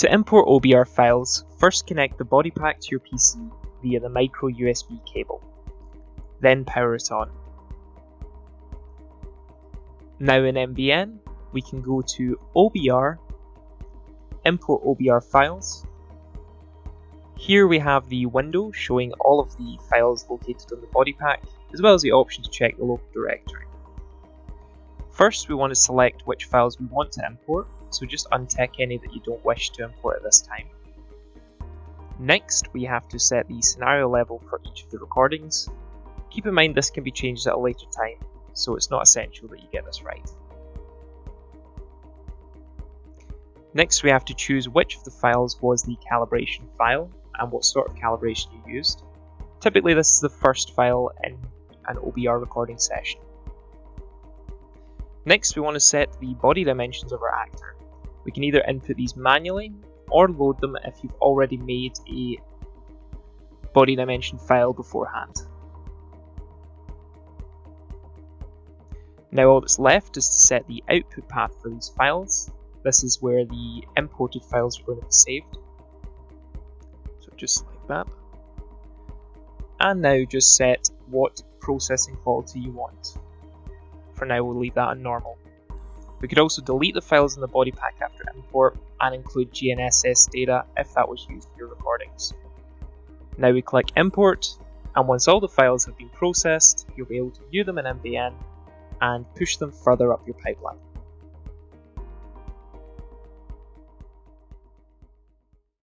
To import OBR files, first connect the body pack to your PC via the micro USB cable. Then power it on. Now in MVN, we can go to OBR, import OBR files. Here we have the window showing all of the files located on the body pack, as well as the option to check the local directory. First, we want to select which files we want to import, so just untick any that you don't wish to import at this time. Next, we have to set the scenario level for each of the recordings. Keep in mind this can be changed at a later time, so it's not essential that you get this right. Next, we have to choose which of the files was the calibration file and what sort of calibration you used. Typically, this is the first file in an OBR recording session. Next, we want to set the body dimensions of our actor. We can either input these manually or load them if you've already made a body dimension file beforehand. Now all that's left is to set the output path for these files. This is where the imported files are going to be saved. So just like that. And now just set what processing quality you want. For now we'll leave that on normal. We could also delete the files in the body pack after import and include GNSS data if that was used in your recordings. Now we click import, and once all the files have been processed, you'll be able to view them in MVN and push them further up your pipeline.